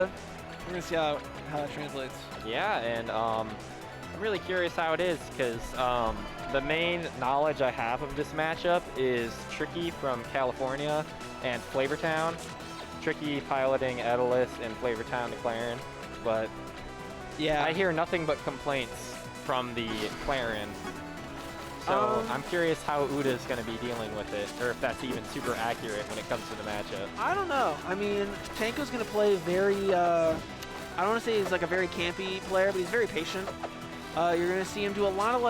We're gonna see how that translates. Yeah, and I'm really curious how it is because the main knowledge I have of this matchup is Tricky from California and Flavortown. Tricky piloting Etalus and Flavortown to Clairen, but yeah, I hear nothing but complaints from the Clairen. So I'm curious how OoDa is going to be dealing with it, or if that's even super accurate when it comes to the matchup. I don't know. I mean, Tanko's going to play very, I don't want to say he's like a very campy player, but he's very patient. You're going to see him do a lot of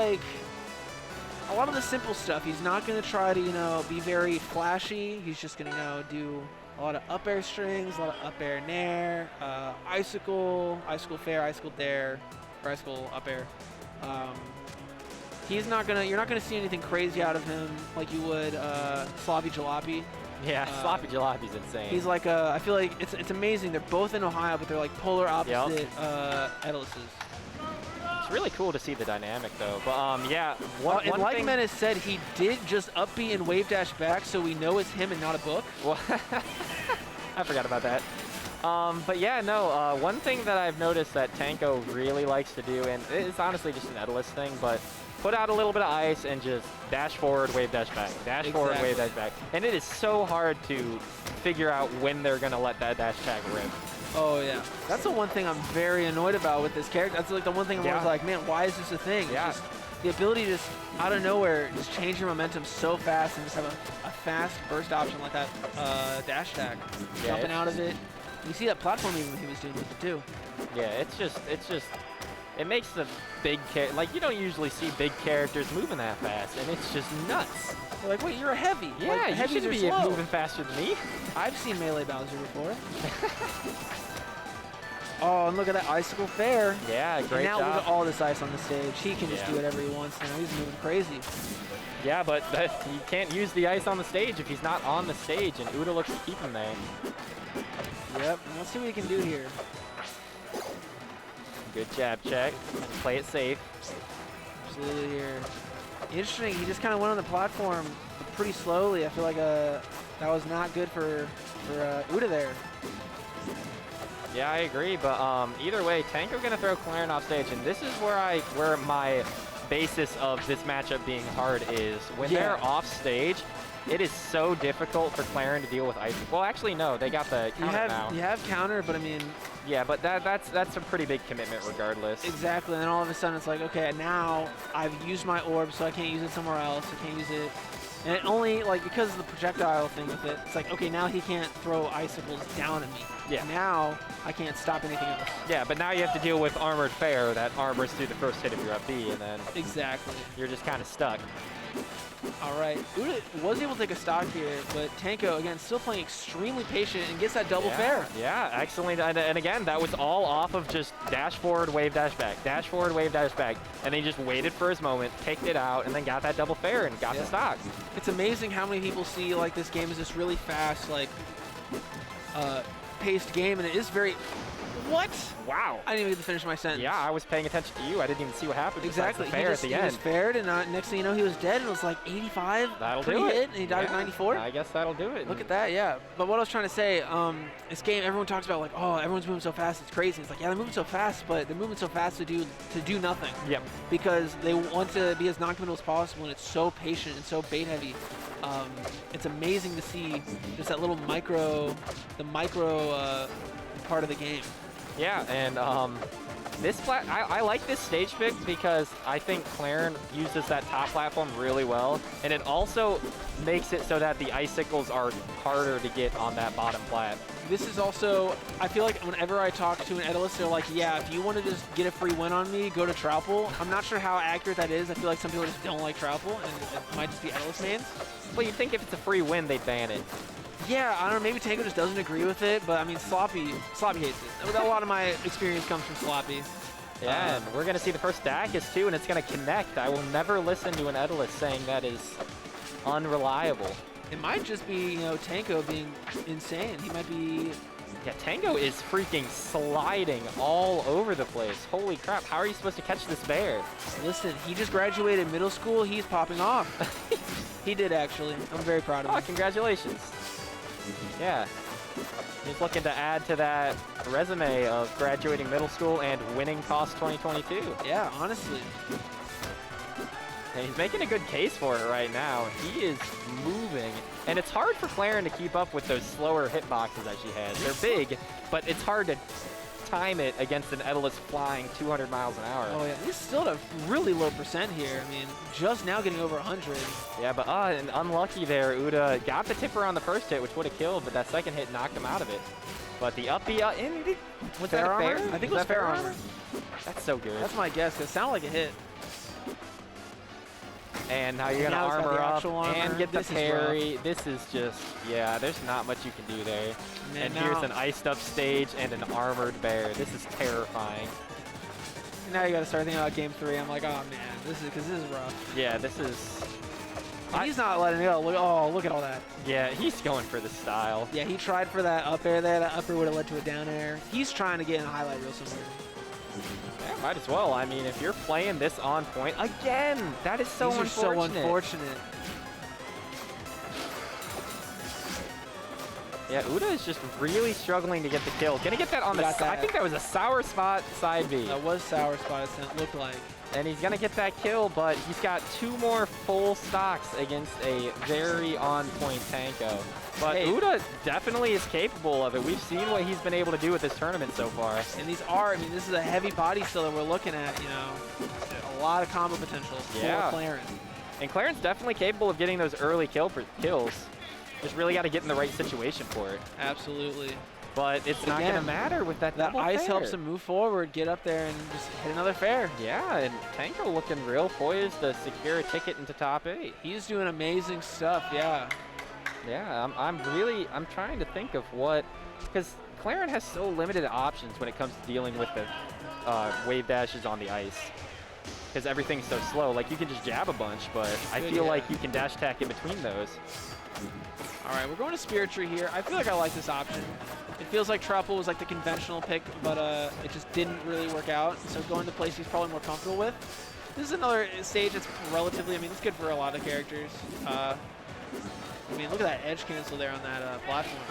the simple stuff. He's not going to try to, you know, be very flashy. He's just going to, you know, do a lot of up air strings, a lot of up air nair, icicle, icicle fair, icicle dare, or icicle up air. You're not gonna see anything crazy out of him like you would Sloppy Jalopy. Yeah, Sloppy Jalopy's insane. He's like I feel like it's amazing. They're both in Ohio, but they're like polar opposite Etaluses. It's really cool to see the dynamic though. But yeah, one like thing Menace said, he did just up B and wave dash back, so we know it's him and not a book. Well, I forgot about that. But yeah, no, one thing that I've noticed that Tanko really likes to do, and it's honestly just an Etalus thing, but put out a little bit of ice and just dash forward, wave dash back, dash forward, wave dash back. And it is so hard to figure out when they're going to let that dash tag rip. Oh, yeah. That's the one thing I'm very annoyed about with this character. That's like the one thing I'm always like, man, why is this a thing? Yeah. It's just the ability to just, out of nowhere, just change your momentum so fast and just have a fast burst option like that dash tag. Yeah, Jumping out of it. You see that platform even he was doing with it, too. Yeah, it's just, it makes the big like you don't usually see big characters moving that fast, and it's just nuts. They're like, wait, you're a heavy. Yeah, like, you heavies should are be slow. moving faster than me. I've seen Melee Bowser before. Oh, and look at that icicle fair. Yeah, great and now job. look at all this ice on the stage. He can just do whatever he wants now. He's moving crazy. Yeah, but he can't use the ice on the stage if he's not on the stage, and OoDa looks to keep him there. Yep, let's see what he can do here. Good jab check. Play it safe. Absolutely here. Interesting, he just kind of went on the platform pretty slowly. I feel like that was not good for OoDa there. Yeah, I agree, but either way, Tanko gonna throw Clairen off stage, and this is where my basis of this matchup being hard is. When they're off stage, it is so difficult for Clairen to deal with ice. Well, actually, no, they got the counter now. You have counter, but I mean... Yeah, but that's a pretty big commitment regardless. Exactly, and then all of a sudden it's like, okay, now I've used my orb, so I can't use it somewhere else. I can't use it. And it only, like, because of the projectile thing with it, it's like, okay, now he can't throw icicles down at me. Yeah. Now I can't stop anything else. Yeah, but now you have to deal with Armored Fair that armors through the first hit of your up B, and then exactly, you're just kind of stuck. All right, OoDa was able to take a stock here, but Tanko, again, still playing extremely patient and gets that double fair. Yeah, excellent. And again, that was all off of just dash forward, wave, dash back, dash forward, wave, dash back. And then he just waited for his moment, kicked it out, and then got that double fair and got the stock. It's amazing how many people see like this game is this really fast, like, paced game, and it is very... What? Wow. I didn't even get to finish my sentence. Yeah, I was paying attention to you. I didn't even see what happened. Exactly. He was fared, and next thing you know, he was dead, and it was like 85. That'll do it. Hit, and he died at 94. I guess that'll do it. Look at that, yeah. But what I was trying to say, this game, everyone talks about like, oh, everyone's moving so fast, it's crazy. It's like, yeah, they're moving so fast, but they're moving so fast to do nothing. Yep. Because they want to be as non-committal as possible, and it's so patient and so bait heavy. It's amazing to see just that little micro part of the game. Yeah, and I like this stage pick because I think Clairen uses that top platform really well, and it also makes it so that the icicles are harder to get on that bottom plat. This is also, I feel like whenever I talk to an Etalus, they're like, yeah, if you want to just get a free win on me, go to Troupple. I'm not sure how accurate that is. I feel like some people just don't like Troupple, and it might just be Etalus mains. Well, you'd think if it's a free win, they'd ban it. Yeah, I don't know, maybe Tanko just doesn't agree with it, but I mean, Sloppy hates it. A lot of my experience comes from Sloppy. Yeah, and we're going to see the first Dacus too, and it's going to connect. I will never listen to an Etalus saying that is unreliable. It might just be, you know, Tanko being insane. He might be... Yeah, Tanko is freaking sliding all over the place. Holy crap, how are you supposed to catch this bear? Listen, he just graduated middle school. He's popping off. He did, actually. I'm very proud of him. Oh, congratulations. Yeah. He's looking to add to that resume of graduating middle school and winning TOS 2022. Yeah, honestly. And he's making a good case for it right now. He is moving. And it's hard for Clairen to keep up with those slower hitboxes that she has. They're big, but it's hard to time it against an Etalus flying 200 miles an hour. Oh yeah, he's still at a really low percent here. I mean, just now getting over 100. Yeah, but and unlucky there. OoDa got the tipper on the first hit, which would have killed, but that second hit knocked him out of it. But the up B, was that a fair? I think it was fair armor. That's so good. That's my guess, because it sounded like a hit. And now you're going to armor up and get the parry. Rough. This is just, yeah, there's not much you can do there. Man, and here's an iced up stage and an armored bear. This is terrifying. Now you got to start thinking about game 3. I'm like, oh man, this is rough. Yeah, this is. He's not letting it go. Look at all that. Yeah, he's going for the style. Yeah, he tried for that up air there. That up air would have led to a down air. He's trying to get in a highlight reel somewhere. Yeah, might as well. I mean, if you're playing this on point, again, that is so unfortunate. So unfortunate. Yeah, OoDa is just really struggling to get the kill. Gonna get that on the side. I think that was a sour spot side B. That was sour spot, it looked like. And he's gonna get that kill, but he's got 2 more full stocks against a very on-point Tanko. But hey, OoDa definitely is capable of it. We've seen what he's been able to do with this tournament so far. And these are, I mean, this is a heavy body still that we're looking at, you know. A lot of combo potential for Clairen. And Clairen's definitely capable of getting those early kills. Just really got to get in the right situation for it. Absolutely. But it's not going to matter with that double ice fair. helps him move forward, get up there, and just hit another fair. Yeah, and Tanko looking real poised to secure a ticket into top 8. He's doing amazing stuff, yeah. Yeah, I'm trying to think of what, because Clairen has so limited options when it comes to dealing with the wave dashes on the ice. Because everything's so slow. Like, you can just jab a bunch, but I feel like you can dash attack in between those. All right, we're going to Spirit Tree here. I feel like I like this option. It feels like Truffle was like the conventional pick, but it just didn't really work out. So going to place he's probably more comfortable with. This is another stage that's relatively, I mean, it's good for a lot of characters. I mean, look at that edge cancel there on that platform.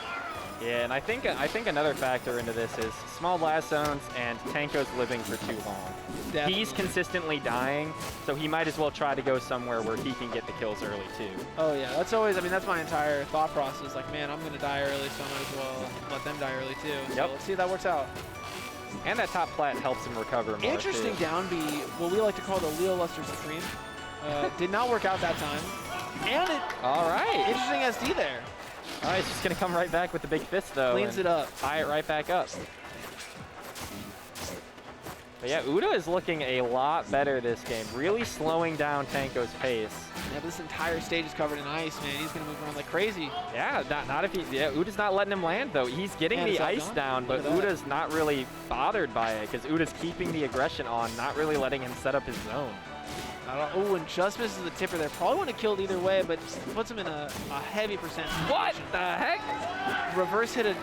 Yeah, and I think another factor into this is small blast zones and Tanko's living for too long. Definitely. He's consistently dying, so he might as well try to go somewhere where he can get the kills early too. Oh yeah, that's always, I mean, that's my entire thought process. Like, man, I'm going to die early, so I might as well let them die early too. So let's see if that works out. And that top plat helps him recover more. Interesting down B, what we like to call the Leo Luster Supreme. Did not work out that time. And it, all right. Interesting SD there. All right, he's just going to come right back with the big fist, though. Cleans it up. Tie it right back up. But yeah, OoDa is looking a lot better this game, really slowing down Tanko's pace. Yeah, but this entire stage is covered in ice, man. He's going to move around like crazy. Yeah, not if he, OoDa's not letting him land, though. He's getting the ice down, but OoDa's not really bothered by it because OoDa's keeping the aggression on, not really letting him set up his zone. Oh, and just misses the tipper there. Probably would have killed either way, but puts him in a heavy percent. What the heck? Reverse hit it.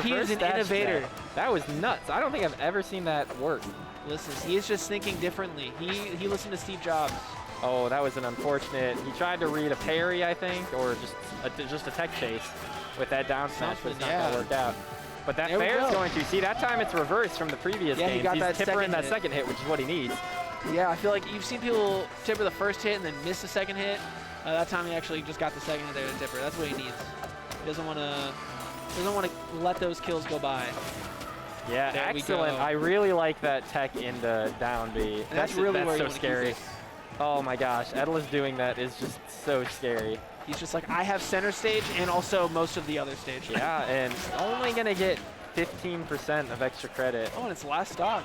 He is an innovator. That was nuts. I don't think I've ever seen that work. Listen, he is just thinking differently. He listened to Steve Jobs. Oh, that was an unfortunate. He tried to read a parry, I think, or just a tech chase with that down smash, but it's not going to work out. But that fair is going to. See, that time it's reversed from the previous game. He got that tippering that second hit, which is what he needs. Yeah, I feel like you've seen people tipper the first hit and then miss the second hit. That time he actually just got the second hit there to tipper. That's what he needs. He doesn't want to let those kills go by. Yeah, excellent. I really like that tech into down B. That's really where so scary. Oh my gosh, Etalus doing that is just so scary. He's just like, I have center stage and also most of the other stage. Yeah, and only gonna get 15% of extra credit. Oh, and it's last stock.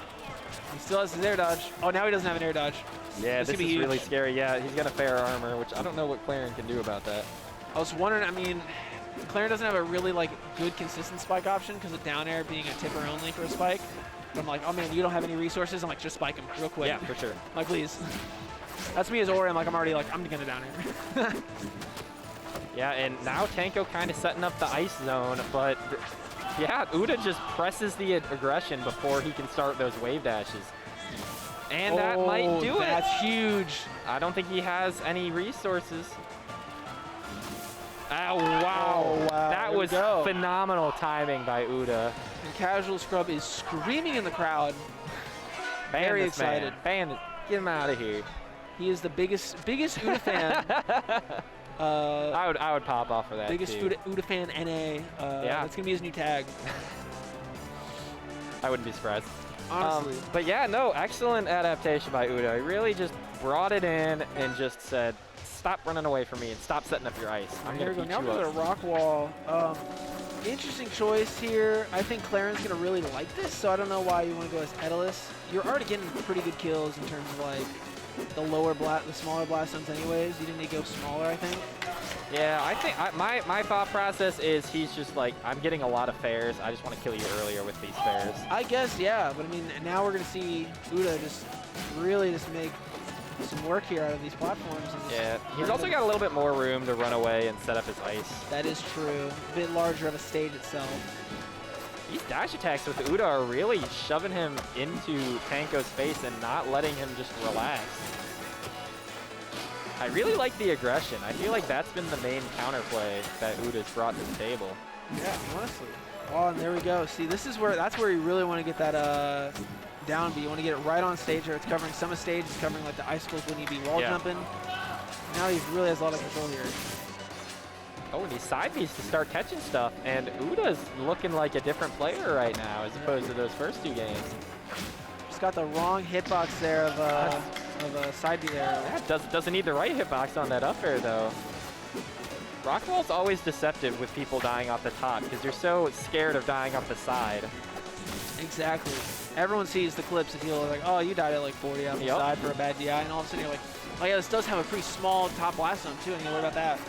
He still has his air dodge. Oh, now he doesn't have an air dodge. Yeah, this is really scary. Yeah, he's got a fair armor, which I don't know what Clairen can do about that. I was wondering, I mean, Clairen doesn't have a really good consistent spike option because of down air being a tipper only for a spike. But I'm like, oh man, you don't have any resources? I'm like, just spike him real quick. Yeah, for sure. Like, please. That's me as Ori. I'm already I'm gonna down air. Yeah, and now Tanko kind of setting up the ice zone, but yeah, OoDa just presses the aggression before he can start those wave dashes. And that might do it. That's huge. I don't think he has any resources. Oh, wow. Oh, wow. That There we was go. phenomenal timing by OoDa. And Casual Scrub is screaming in the crowd. Ban Very this man. excited. Ban this. Get him out of here. He is the biggest OoDa fan. I would pop off for that Biggest too. OoDa fan NA. Yeah. That's gonna be his new tag. I wouldn't be surprised. Honestly. But yeah, no, excellent adaptation by OoDa. He really just brought it in and just said, stop running away from me and stop setting up your ice. I'm Here going we to go. beat Now you we're up. going to rock wall. Interesting choice here. I think Clairen's going to really like this, so I don't know why you want to go as Etalus. You're already getting pretty good kills in terms of like the smaller blast zones anyways. You didn't need to go smaller, I think. Yeah, I think my thought process is he's just like, I'm getting a lot of fairs. I just want to kill you earlier with these fairs. I guess, yeah. But I mean, now we're going to see OoDa just really just make some work here out of these platforms. And Yeah, he's also got a little bit more room to run away and set up his ice. That is true. A bit larger of a stage itself. These dash attacks with OoDa are really shoving him into Tanko's face and not letting him just relax. I really like the aggression. I feel like that's been the main counterplay that OoDa's brought to the table. Yeah, honestly. Oh, and there we go. See, that's where you really want to get that down B. You want to get it right on stage where it's covering some of stage. It's covering like the icicles when you be wall jumping. Now he really has a lot of control here. Oh, and he side Bs to start catching stuff, and OoDa's looking like a different player right now as opposed to those first two games. Just got the wrong hitbox there of a side B there. Yeah, doesn't need the right hitbox on that up air though. Rockwall's always deceptive with people dying off the top because you're so scared of dying off the side. Exactly. Everyone sees the clips and people are like, oh, you died at like 40 off the side for a bad DI, and all of a sudden you're like, oh yeah, this does have a pretty small top blast zone too, and you worry about that.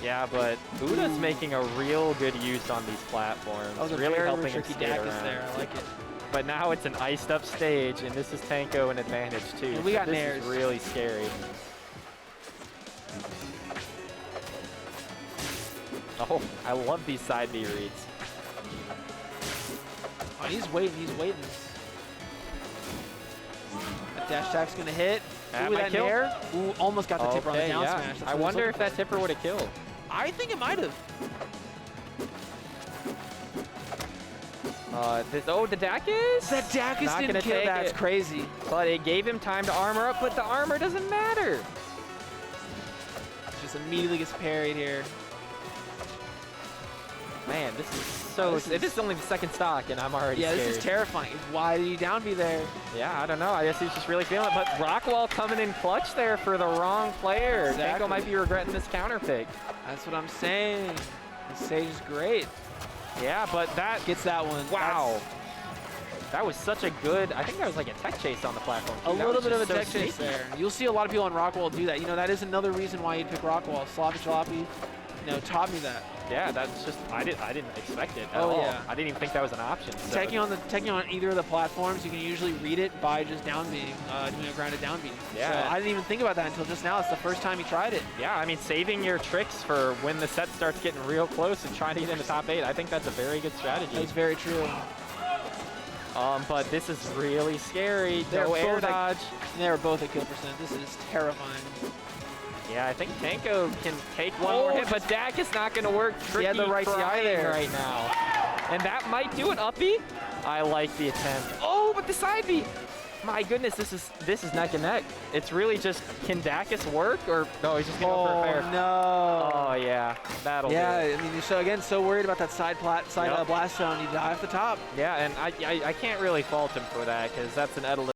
Yeah, but OoDa's making a real good use on these platforms. Oh, the really very helping him tricky skate Dacus around. there. I like it. But now it's an iced up stage, and this is Tanko an advantage too. And we got this nairs. is really scary. Oh, I love these side B reads. Oh, he's waiting. He's waiting. That dash attack's gonna hit. That Ooh, might that kill. nair. Ooh, almost got the tipper on the down yeah. smash. That's I what wonder if looking that for. tipper would have killed. I think it might have. The Dacus? That Dacus Not didn't gonna kill. take That's it. crazy. But it gave him time to armor up, but the armor doesn't matter. Just immediately gets parried here. Man, this is so... This is only the second stock, and I'm already scared. This is terrifying. Why did he down B there? Yeah, I don't know. I guess he's just really feeling it. But Rockwall coming in clutch there for the wrong player. Exactly. Tanko might be regretting this counter pick. That's what I'm saying. This stage is great. Yeah, but that... Gets that one. Wow. That was such a good... I think that was like a tech chase on the platform. A little bit of a tech sneaky. chase there. You'll see a lot of people on Rockwall do that. You know, that is another reason why you'd pick Rockwall. Sloppy Sloppy, taught me that. Yeah, that's just... I didn't expect it at all. Yeah. I didn't even think that was an option. So. Teching on either of the platforms, you can usually read it by just down being, doing a grounded down beat. Yeah. So I didn't even think about that until just now. It's the first time he tried it. Yeah, I mean, saving your tricks for when the set starts getting real close and trying to get in the top 8, I think that's a very good strategy. That's very true. But this is really scary. They're No air both dodge. They're both at kill percent. This is terrifying. Yeah, I think Tanko can take one more hit, but Dak is not going to work. Tricky had the right CI there right now. And that might do it, Uppy. I like the attempt. Oh, but the side B. My goodness, this is neck and neck. It's really just, can Dacus work, or no, he's just going to go for a fair. No. Oh, yeah, that'll do it. Yeah, I mean, you're so worried about that side blast zone, you die off the top. Yeah, and I can't really fault him for that, because that's an Etalus